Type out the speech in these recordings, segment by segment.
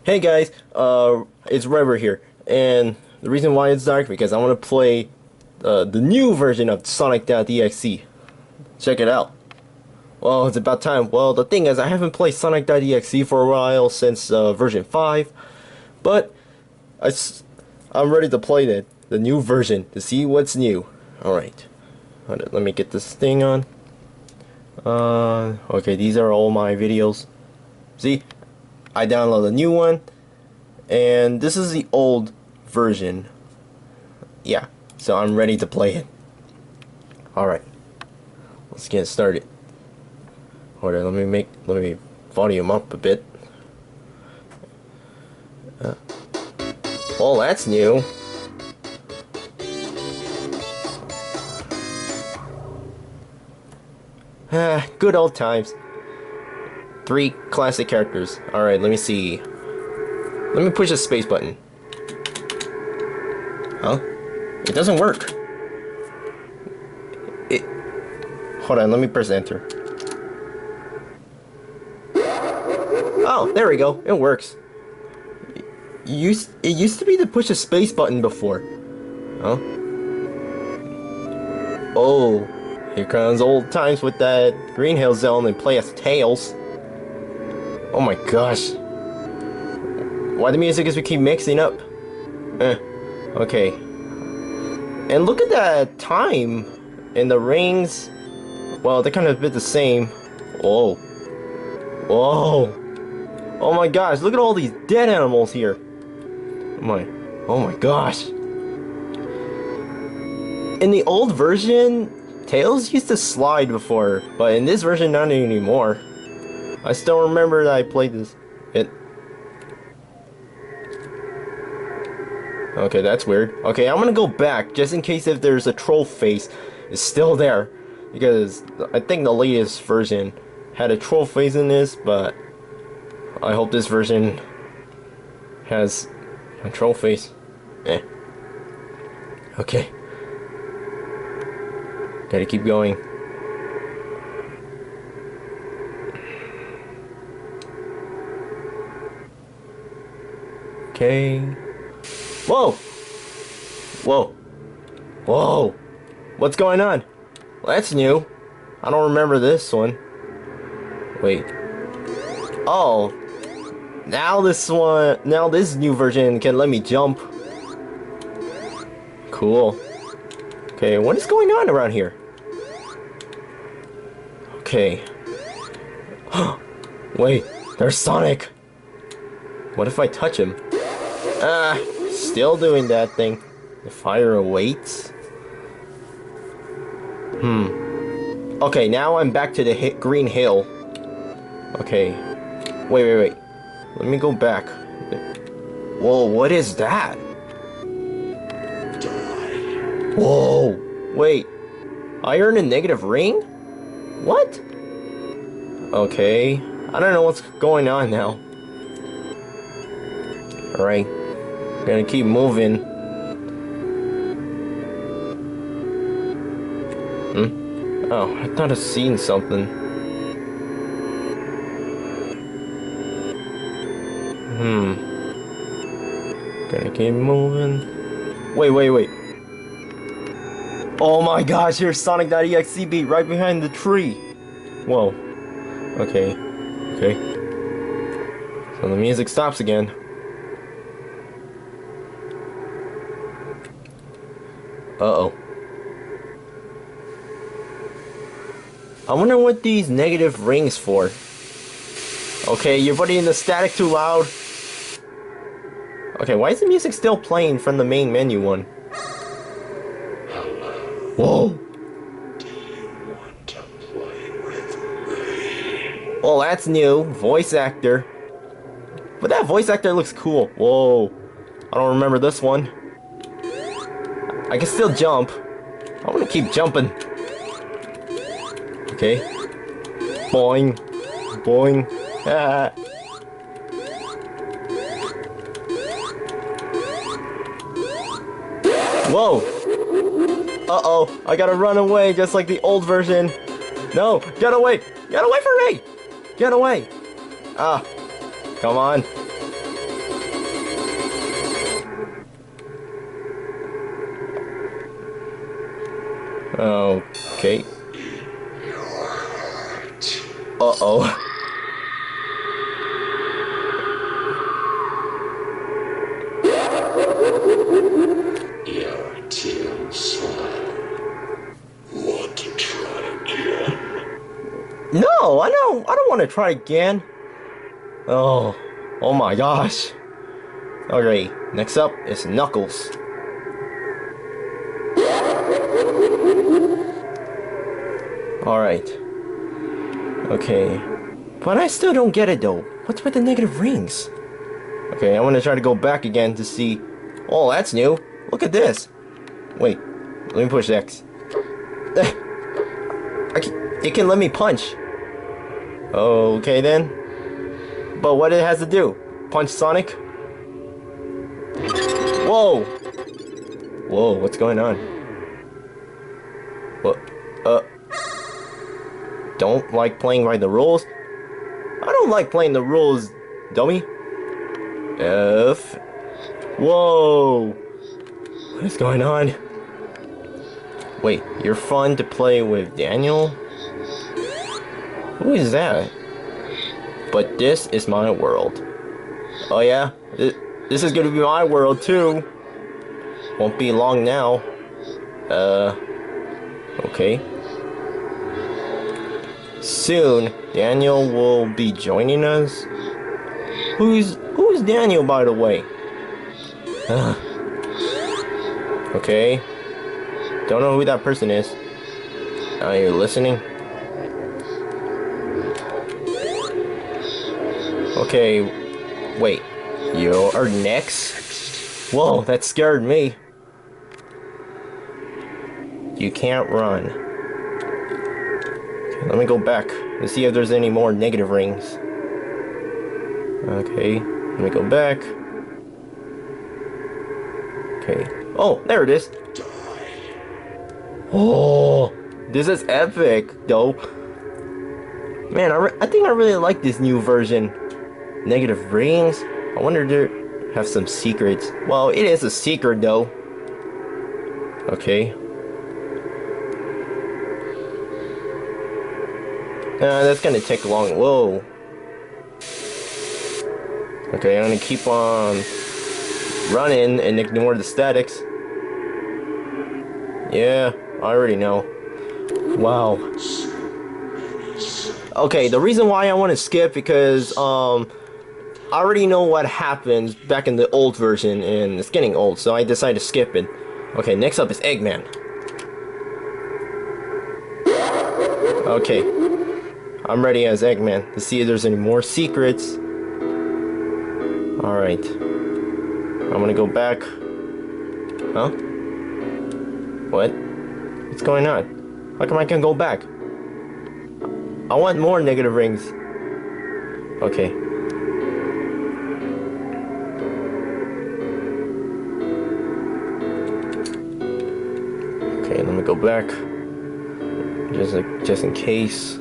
Hey guys, it's River here, and the reason why it's dark because I want to play the new version of Sonic.EXE. Check it out. Well, it's about time. Well, the thing is, I haven't played Sonic.EXE for a while since version 5, but I'm ready to play the new version to see what's new. Alright, let me get this thing on. Okay, these are all my videos. See? I downloaded a new one, and this is the old version. Yeah, so I'm ready to play it. Alright, let's get started. Hold on, let me volume up a bit. Oh, that's new. Good old times. 3 classic characters. Alright, let me see. Let me push the space button. Huh? It doesn't work. Hold on, let me press enter. Oh, there we go. It works. It used to be to push the space button before. Huh? Oh, here comes old times with that Green Hill Zone and play as Tails. Oh my gosh. Why the music is we keep mixing up? Okay. And look at that time. And the rings. Well, they're kind of a bit the same. Whoa. Whoa. Oh my gosh, look at all these dead animals here. Oh my gosh. In the old version, Tails used to slide before, but in this version, not anymore. I still remember that I played this. Okay, that's weird. Okay, I'm gonna go back just in case if there's a troll face is still there, because I think the latest version had a troll face in this, but I hope this version has a troll face. Okay. Gotta keep going. Okay. Whoa! Whoa. Whoa! What's going on? Well, that's new. I don't remember this one. Wait. Oh. Now this new version can let me jump. Cool. Okay, what is going on around here? Okay. Wait, there's Sonic! What if I touch him? Still doing that thing. The fire awaits. Okay, now I'm back to the Green Hill. Okay. Wait. Let me go back. Whoa, what is that? Whoa. Wait. I earned a negative ring? What? Okay. I don't know what's going on now. Alright. Gonna keep moving. Oh, I thought I seen something. Gonna keep moving. Wait. Oh my gosh, here's Sonic.EXE beat right behind the tree. Whoa. Okay. So the music stops again. Uh-oh. I wonder what these negative rings for. Okay, you're putting the static too loud. Okay, why is the music still playing from the main menu one? Whoa! Do you want to play with me? Well, that's new. Voice actor. But that voice actor looks cool. Whoa. I don't remember this one. I can still jump. I want to keep jumping. Okay. Boing. Ah. Whoa. Uh-oh. I gotta run away just like the old version. No. Get away. Get away from me. Get away. Ah. Come on. Okay. Your heart. Uh-oh. Your teal smile. Want to try again? No, I don't want to try again. Oh. Oh my gosh. Okay, next up is Knuckles. Alright. Okay. But I still don't get it though. What's with the negative rings? Okay, I want to try to go back again to see. Oh, that's new. Look at this. Wait, let me push X. It can let me punch. Okay then. But what it has to do? Punch Sonic? Whoa! Whoa, what's going on? What? Don't like playing by the rules? I don't like playing the rules, dummy. F. Whoa! What is going on? Wait, you're fun to play with Daniel? Who is that? But this is my world. Oh yeah? This is gonna be my world too. Won't be long now. Okay. Soon, Daniel will be joining us. Who's Daniel, by the way? Okay. Don't know who that person is. Are you listening? Okay. Wait. You're next? Whoa, that scared me. You can't run. Okay, let me go back and see if there's any more negative rings. Okay, let me go back. Okay. Oh, there it is. Oh, this is epic, though. Man, I think I really like this new version. Negative rings. I wonder if they have some secrets. Well, it is a secret, though. Okay. That's gonna take long. Whoa. Okay, I'm gonna keep on running and ignore the statics. Yeah, I already know. Wow. Okay, the reason why I want to skip because I already know what happens back in the old version and it's getting old, so I decided to skip it. Okay, next up is Eggman. Okay, I'm ready as Eggman to see if there's any more secrets. Alright. I'm gonna go back. Huh? What? What's going on? How come I can't go back? I want more negative rings. Okay. Okay, let me go back. Just in case.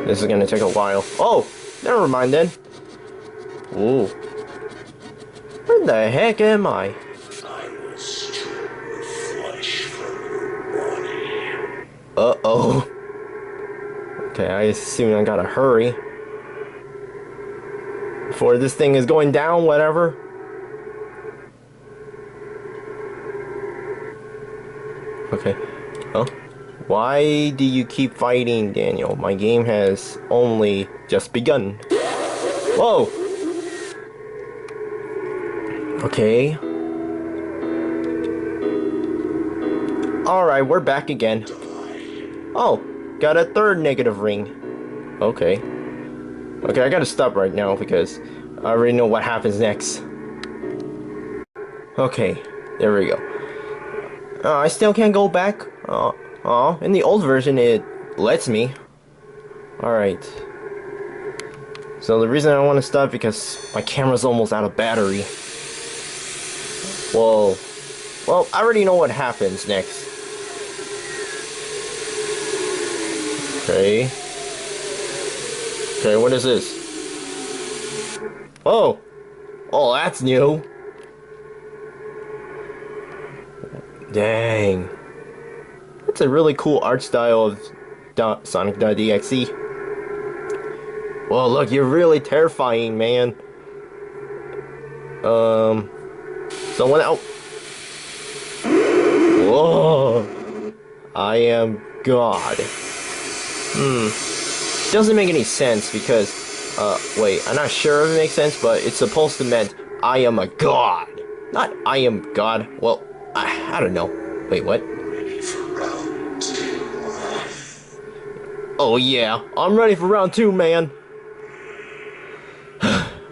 This is gonna take a while. Oh! Never mind then. Ooh. Where the heck am I? I will strip the flesh from your body. Uh-oh. Okay, I assume I gotta hurry. Before this thing is going down, whatever. Okay. Huh? Why do you keep fighting, Daniel? My game has only just begun. Whoa! Okay. Alright, we're back again. Oh, got a third negative ring. Okay. Okay, I gotta stop right now because I already know what happens next. Okay, there we go. I still can't go back. In the old version it lets me. Alright. So the reason I want to stop because my camera's almost out of battery. Whoa. Well, I already know what happens next. Okay. Okay, what is this? Oh! Oh, that's new! Dang. That's a really cool art style of Sonic.EXE. Whoa, look, you're really terrifying, man. Someone out. Whoa. I am God. Doesn't make any sense because, wait, I'm not sure if it makes sense, but it's supposed to mean I am a god. Not I am God. Well, I don't know. Wait, what? Ready for round two. Oh yeah, I'm ready for round 2, man.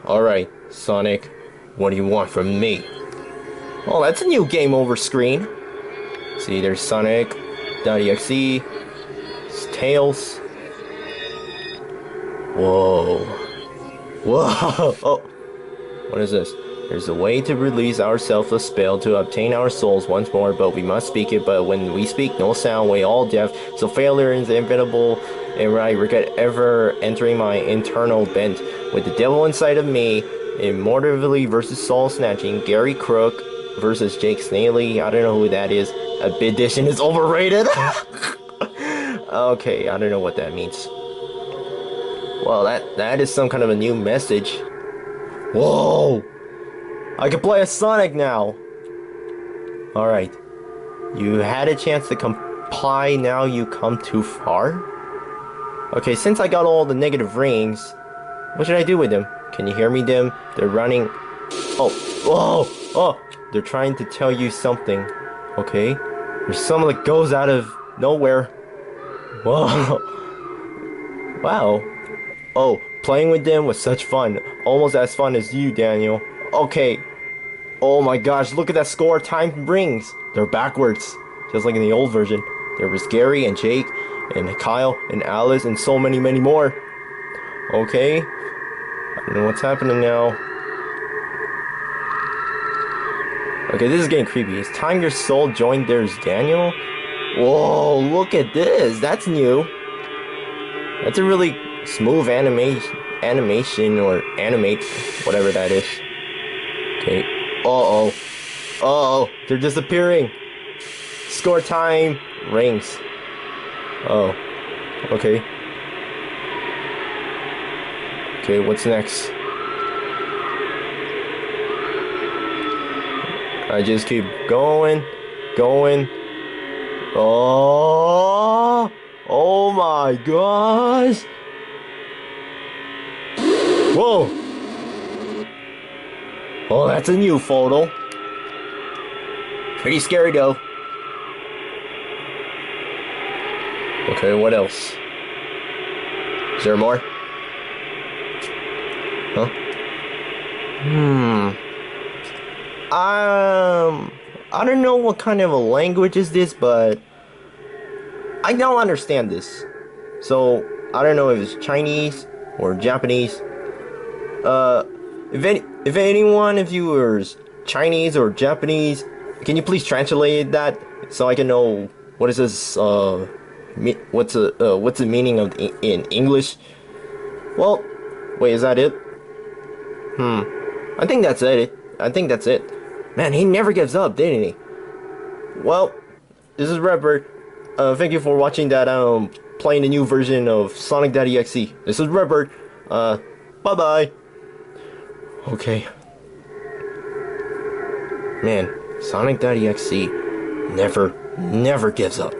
Alright, Sonic, what do you want from me? Oh, that's a new game over screen. See, there's Sonic.exe, it's Tails. Whoa. Whoa! Oh, what is this? There's a way to release our selfless spell to obtain our souls once more, but we must speak it. But when we speak, no sound, we all deaf. So failure is inevitable, and I regret ever entering my internal bent. With the devil inside of me, Immortality versus Soul Snatching, Gary Crook versus Jake Snaley. I don't know who that is. A edition is overrated. Okay, I don't know what that means. Well, that is some kind of a new message. Whoa! I can play as Sonic now! Alright. You had a chance to comply, now you come too far? Okay, since I got all the negative rings, what should I do with them? Can you hear me, Dim? They're running... Oh! Whoa! Oh! They're trying to tell you something. Okay? There's someone that goes out of nowhere. Whoa! Wow. Oh, playing with them was such fun. Almost as fun as you, Daniel. Okay. Oh my gosh, look at that score time rings. They're backwards. Just like in the old version. There was Gary and Jake and Kyle and Alice and so many, many more. Okay. I don't know what's happening now. Okay, this is getting creepy. It's time your soul joined theirs, Daniel. Whoa, look at this. That's new. That's a really smooth animation or animate, whatever that is. Okay. Uh-oh. Uh-oh. They're disappearing. Score time. Rings. Oh. Okay. Okay, what's next? I just keep going. Oh. Oh my gosh. Whoa. Oh, that's a new photo. Pretty scary though. Okay, what else? Is there more? Huh? I don't know what kind of a language is this, but I don't understand this. So, I don't know if it's Chinese or Japanese. If anyone of you is Chinese or Japanese, can you please translate that so I can know what is this, what's the meaning of in English? Well, wait, is that it? I think that's it. I think that's it. Man, he never gives up, didn't he? Well, this is Redbird. Thank you for watching that, playing the new version of Sonic.exe. This is Redbird. Bye-bye. Okay. Man, Sonic.exe never gives up.